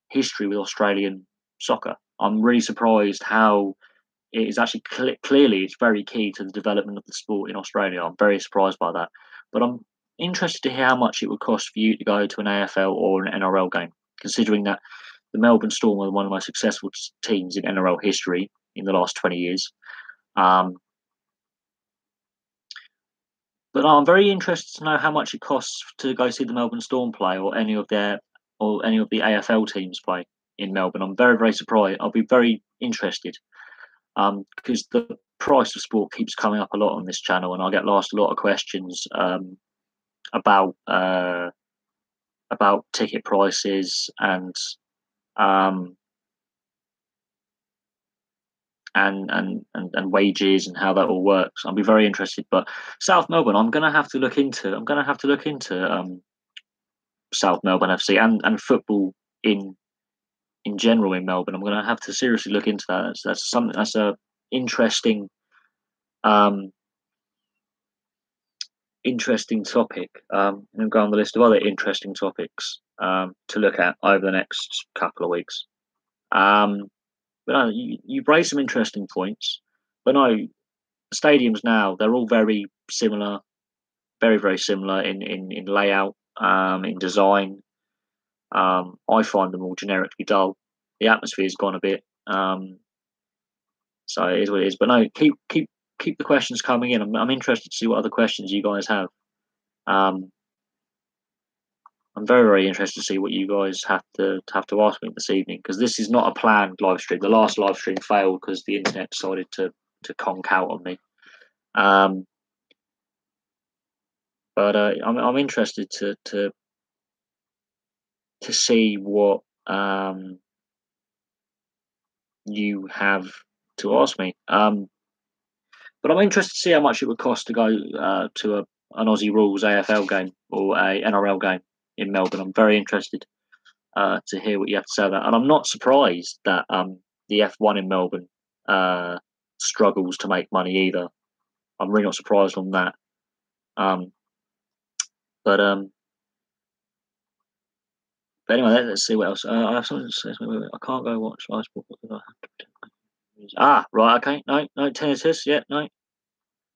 history with Australian soccer. I'm really surprised how it is actually clearly it's very key to the development of the sport in Australia. I'm very surprised by that, but I'm interested to hear how much it would cost for you to go to an AFL or an NRL game, considering that the Melbourne Storm are one of the most successful teams in NRL history in the last 20 years. But I'm very interested to know how much it costs to go see the Melbourne Storm play or any of the AFL teams play in Melbourne. I'm very, very surprised. I'll be very interested because the price of sport keeps coming up a lot on this channel, and I get asked a lot of questions about ticket prices and wages and how that all works. I'll be very interested. But South Melbourne, I'm going to have to look into. South Melbourne FC and football in general in Melbourne. I'm going to have to seriously look into that. That's something. That's a interesting topic. And go on the list of other interesting topics to look at over the next couple of weeks. But no, you've raised some interesting points. But no, stadiums now, they're all very similar, very, very similar in layout, in design. I find them all generically dull. The atmosphere's gone a bit. So it is what it is. But no, keep keep the questions coming in. I'm interested to see what other questions you guys have. I'm very, very interested to see what you guys have to ask me this evening, because this is not a planned live stream. The last live stream failed because the internet decided to conk out on me. But I'm interested to see what you have to ask me. But I'm interested to see how much it would cost to go to an Aussie Rules AFL game or a NRL game in Melbourne. I'm very interested to hear what you have to say about that. And I'm not surprised that the F1 in Melbourne struggles to make money either. I'm really not surprised on that. But anyway, let's see what else. I have something to say. I can't go watch live sport. Right, okay. No, tinnitus. Yeah, no.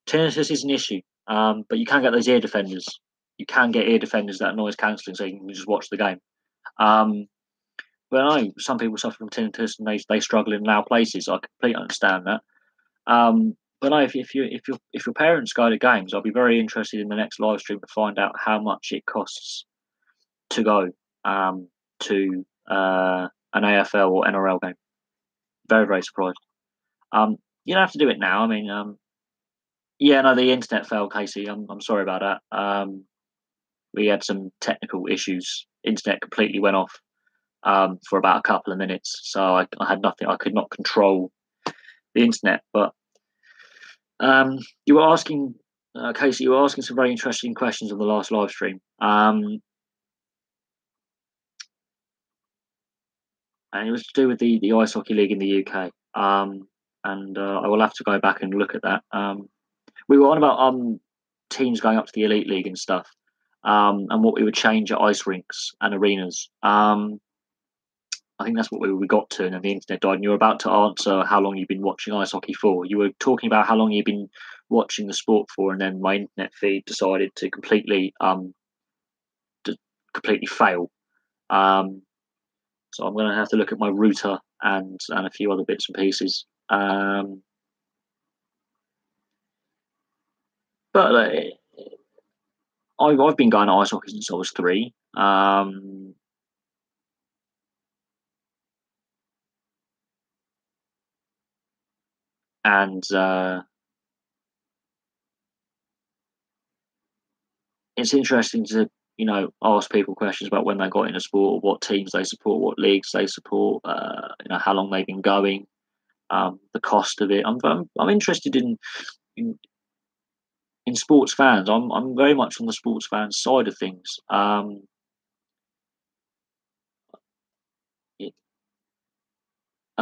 Tinnitus is an issue. But you can get those ear defenders. You can get ear defenders that are noise cancelling, so you can just watch the game. But I know some people suffer from tinnitus and they struggle in loud places. I completely understand that. But no, if your parents go to games, I'll be very interested in the next live stream to find out how much it costs to go to an AFL or NRL game. Very, very surprised. You don't have to do it now. I mean, yeah, no, the internet fell, Casey. I'm sorry about that. We had some technical issues. Internet completely went off for about a couple of minutes, so I had nothing. I could not control the internet. But you were asking, Casey, you were asking some very interesting questions on the last live stream. And it was to do with the ice hockey league in the UK. And I will have to go back and look at that. We were on about teams going up to the elite league and stuff, and what we would change at ice rinks and arenas. I think that's what we got to, and then the internet died. And you were about to answer how long you've been watching ice hockey for. You were talking about how long you've been watching the sport for, and then my internet feed decided to completely fail. So I'm going to have to look at my router and a few other bits and pieces. But I've been going to ice hockey since I was 3. And it's interesting to ask people questions about when they got into sport, what teams they support, what leagues they support, how long they've been going, the cost of it. I'm interested in sports fans. I'm very much on the sports fans side of things. I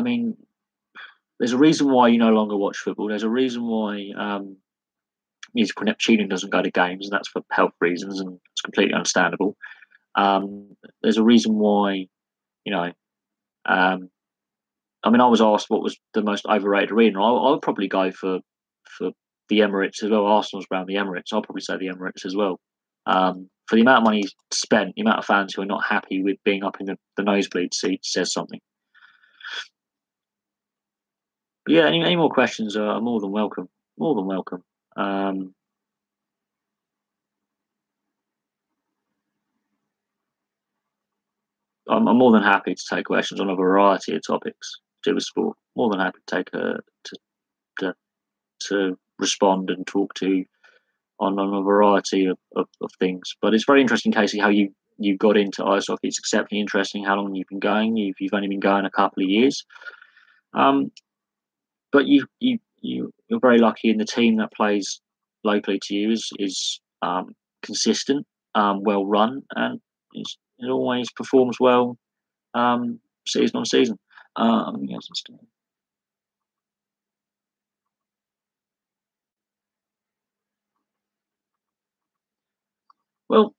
mean, there's a reason why you no longer watch football. There's a reason why musical Neptunian doesn't go to games, and that's for health reasons, and it's completely understandable. There's a reason why, I mean, I was asked what was the most overrated arena. I would probably go for the Emirates as well. Arsenal's around the Emirates. I'll probably say the Emirates as well. For the amount of money spent, the amount of fans who are not happy with being up in the nosebleed seats says something. But yeah, any more questions are more than welcome. More than welcome. I'm more than happy to take questions on a variety of topics to do with sport. More than happy to take to respond and talk to on a variety of things. But it's very interesting, Casey, how you got into ice hockey. It's exceptionally interesting how long you've been going. You've only been going a couple of years, but you're very lucky, and the team that plays locally to you is consistent, well run, and it always performs well season on season. Well,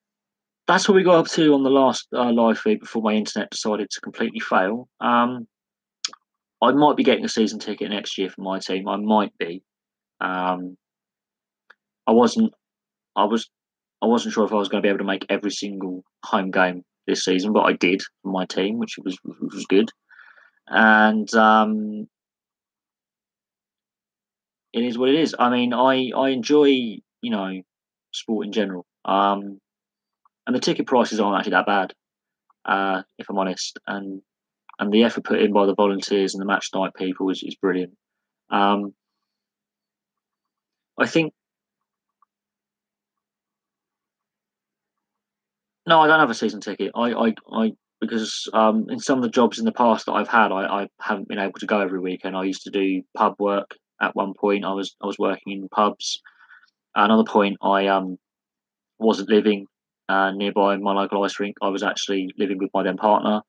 that's what we got up to on the last live feed before my internet decided to completely fail. I might be getting a season ticket next year for my team. I might be. I wasn't. I wasn't sure if I was going to be able to make every single home game this season, but I did for my team, which was good. And it is what it is. I mean, I enjoy, sport in general. And the ticket prices aren't actually that bad, if I'm honest. And the effort put in by the volunteers and the match night people is brilliant. Um, I think no, I don't have a season ticket. I because in some of the jobs in the past that I've had, I haven't been able to go every weekend. I used to do pub work at one point. I was working in pubs. At another point, I wasn't living nearby my local ice rink. I was actually living with my then partner.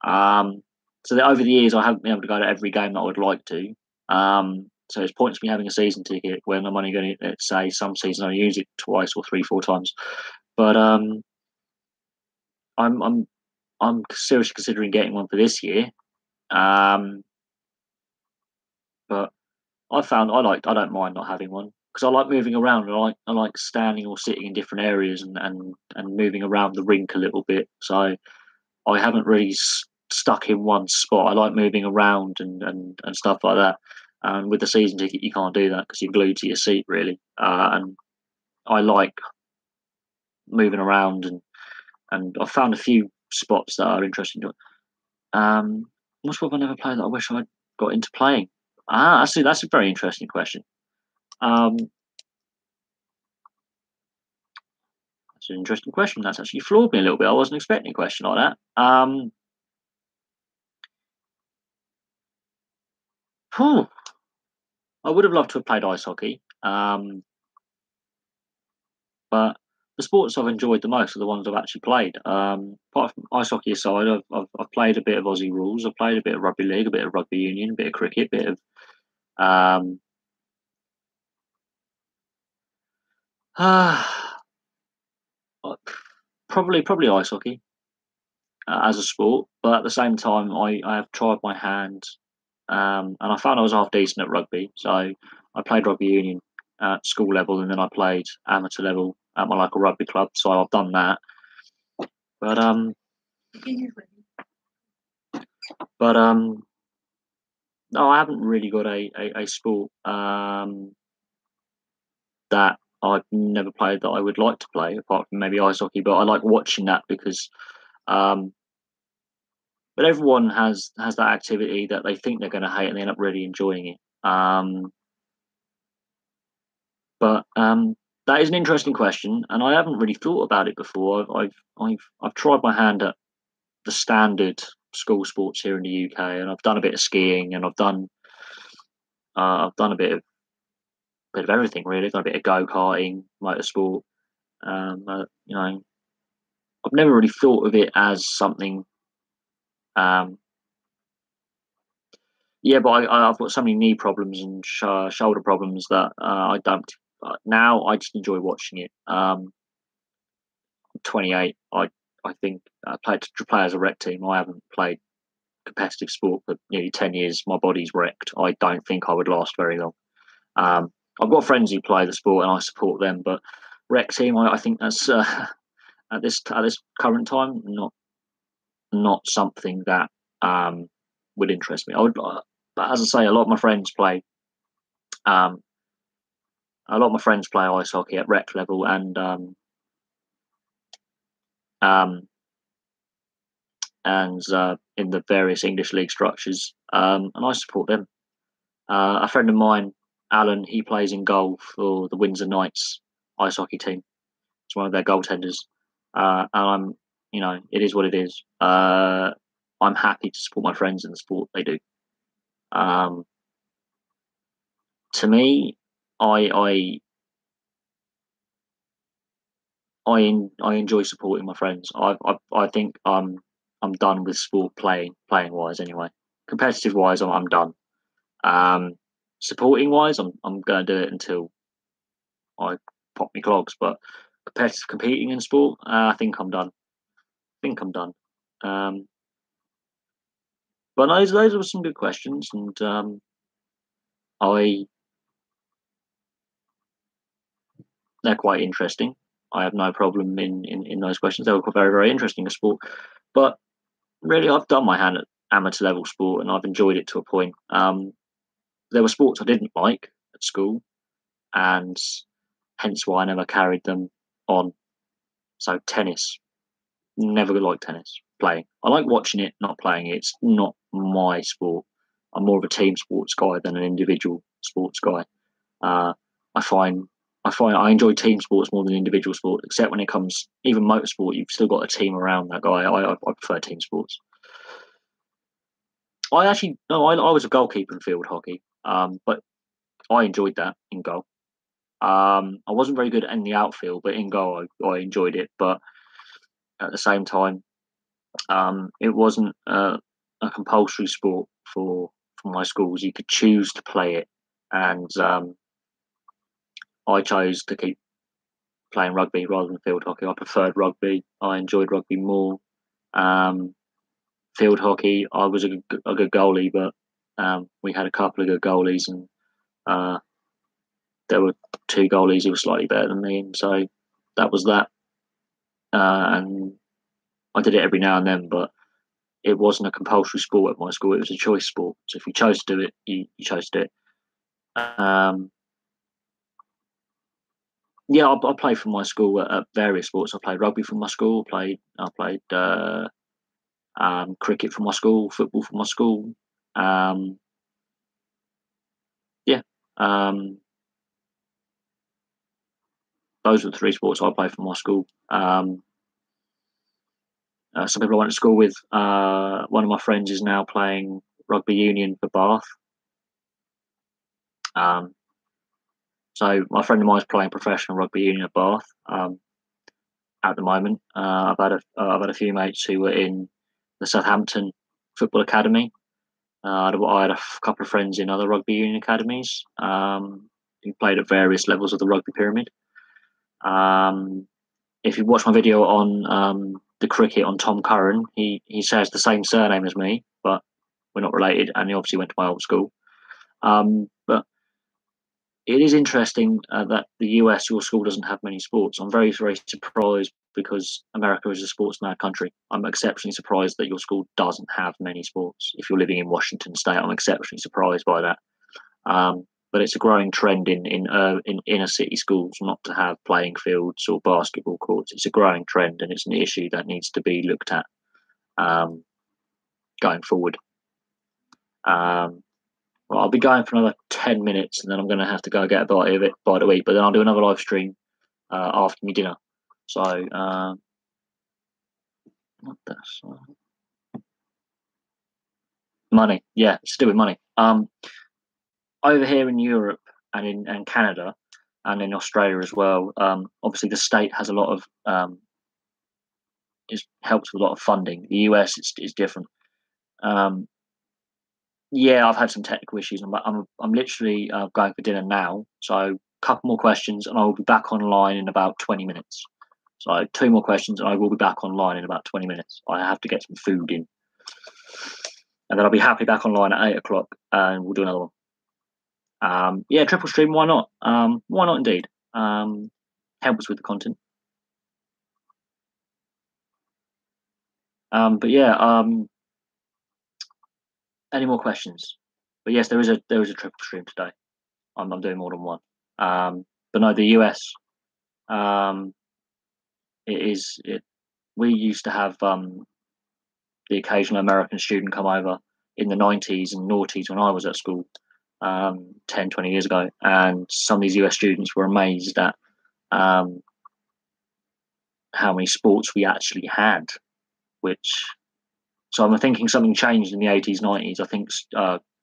So that over the years, I haven't been able to go to every game that I would like to. So it's pointless me having a season ticket when I'm only going to, let's say, some seasons I use it twice or three, four times. But I'm I'm I'm seriously considering getting one for this year. Um, but I found I don't mind not having one because I like moving around. I like standing or sitting in different areas and moving around the rink a little bit. So I haven't really stuck in one spot. I like moving around and stuff like that. And with the season ticket, you can't do that because you're glued to your seat, really. And I like moving around and I've found a few spots that are interesting. What sport have I never played that I wish I'd got into playing? Actually, that's a very interesting question. Um, that's an interesting question. That's actually floored me a little bit. I wasn't expecting a question like that. Whew, I would have loved to have played ice hockey. But the sports I've enjoyed the most are the ones I've actually played. Apart from ice hockey aside, I've played a bit of Aussie rules. I've played a bit of rugby league, a bit of rugby union, a bit of cricket, a bit of um, probably ice hockey as a sport. But at the same time, I have tried my hand, and I found I was half decent at rugby. So I played rugby union at school level, and then I played amateur level at my local rugby club. So I've done that. But but no, I haven't really got a sport that I've never played that I would like to play, apart from maybe ice hockey. But I like watching that because, um, but everyone has that activity that they think they're going to hate and they end up really enjoying it. But that is an interesting question, and I haven't really thought about it before. I've tried my hand at the standard school sports here in the UK, and I've done a bit of skiing, and I've done a bit of everything really. I've done a bit of go karting, motorsport. You know, I've never really thought of it as something. Um, yeah, but I've got so many knee problems and shoulder problems that I don't. Now I just enjoy watching it. I'm 28. I think I played to play as a rec team. I haven't played competitive sport for nearly 10 years. My body's wrecked. I don't think I would last very long. Um, I've got friends who play the sport and I support them, but rec team, I think that's at this current time not something that would interest me. But as I say, Um, a lot of my friends play ice hockey at rec level um, and in the various English league structures, and I support them. A friend of mine, Alan, he plays in goal for the Windsor Knights ice hockey team. It's one of their goaltenders, and it is what it is. I'm happy to support my friends in the sport they do. Um, to me, I I enjoy supporting my friends. I think I'm done with sport playing wise anyway. Competitive wise, I'm done. Um, Supporting wise, I'm going to do it until I pop my clogs. But competitive competing in sport, I think I'm done. I think I'm done. Um, but those were some good questions, and I they're quite interesting. I have no problem in those questions. They were very very interesting in sport, but really I've done my hand at amateur level sport and I've enjoyed it to a point. There were sports I didn't like at school, and hence why I never carried them on. So tennis, never liked tennis playing. I like watching it, not playing it. It's not my sport. I'm more of a team sports guy than an individual sports guy. Uh, I find I enjoy team sports more than individual sport, except when it comes even motorsport. You've still got a team around that guy. I prefer team sports. I actually no, I was a goalkeeper in field hockey, but I enjoyed that in goal. I wasn't very good in the outfield, but in goal I enjoyed it. But at the same time, it wasn't a compulsory sport for my schools. You could choose to play it, and I chose to keep playing rugby rather than field hockey. I preferred rugby. I enjoyed rugby more. Um, Field hockey, I was a good goalie, but we had a couple of good goalies, and uh, there were two goalies who were slightly better than me, and so that was that. And I did it every now and then, but it wasn't a compulsory sport at my school. It was a choice sport. So if you chose to do it, you chose to do it. Yeah, I played for my school at various sports. I played rugby for my school. I played cricket for my school, football for my school. Um, yeah, um, those were the three sports I played for my school. Some people I went to school with. One of my friends is now playing rugby union for Bath. Um, so my friend of mine is playing professional rugby union at Bath at the moment. I've had a few mates who were in the Southampton Football Academy. I had a couple of friends in other rugby union academies who played at various levels of the rugby pyramid. Um, if you watch my video on the cricket on Tom Curran, he shares the same surname as me, but we're not related, and he obviously went to my old school. But it is interesting that the US, your school, doesn't have many sports. I'm very, very surprised because America is a sports mad country. I'm exceptionally surprised that your school doesn't have many sports. If you're living in Washington State, I'm exceptionally surprised by that. But it's a growing trend in inner city schools not to have playing fields or basketball courts. It's a growing trend, and it's an issue that needs to be looked at um, going forward. Well, I'll be going for another 10 minutes, and then I'm going to have to go get a bite to eat. But then I'll do another live stream after my dinner. So, what the money? Yeah, it's to do with money. Over here in Europe and in Canada and in Australia as well. Obviously, the state has a lot of it helps with a lot of funding. The US is different. Um, yeah, I've had some technical issues. I'm literally going for dinner now. So a couple more questions, and I will be back online in about 20 minutes. So two more questions, and I will be back online in about 20 minutes. I have to get some food in, and then I'll be happy back online at 8 o'clock, and we'll do another one. Yeah, triple stream. Why not? Why not? Indeed. Help us with the content. But yeah. Any more questions? But yes, there is a triple stream today. I'm doing more than one. But no, the US. Um, it is it. We used to have the occasional American student come over in the 90s and noughties when I was at school 10, 20 years ago. And some of these US students were amazed at um, how many sports we actually had, which, so I'm thinking something changed in the 80s, 90s. I think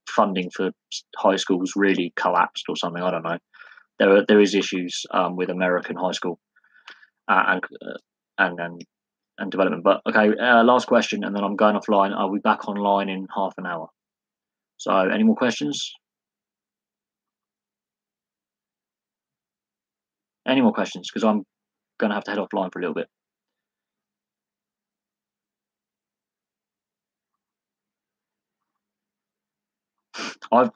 funding for high schools really collapsed or something. I don't know. There is issues with American high school and and development. But okay, last question, and then I'm going offline. I'll be back online in half an hour. So, any more questions? Any more questions? Because I'm going to have to head offline for a little bit. I've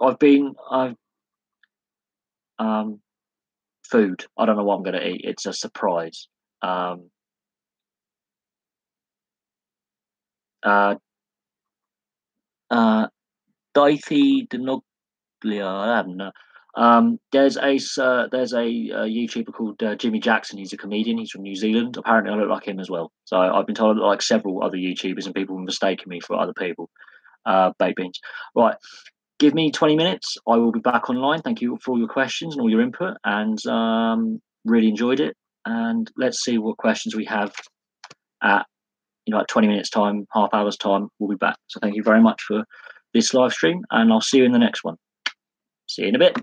food. I don't know what I'm going to eat. It's a surprise. Um, uh, Daethy Denuglia. I don't know. There's a YouTuber called Jimmy Jackson. He's a comedian. He's from New Zealand. Apparently, I look like him as well. So I've been told like several other YouTubers, and people mistaken me for other people. Baked beans. Right. Give me 20 minutes. I will be back online. Thank you for all your questions and all your input, and really enjoyed it. And let's see what questions we have at at 20 minutes time, half hour's time. We'll be back. So thank you very much for this live stream, and I'll see you in the next one. See you in a bit.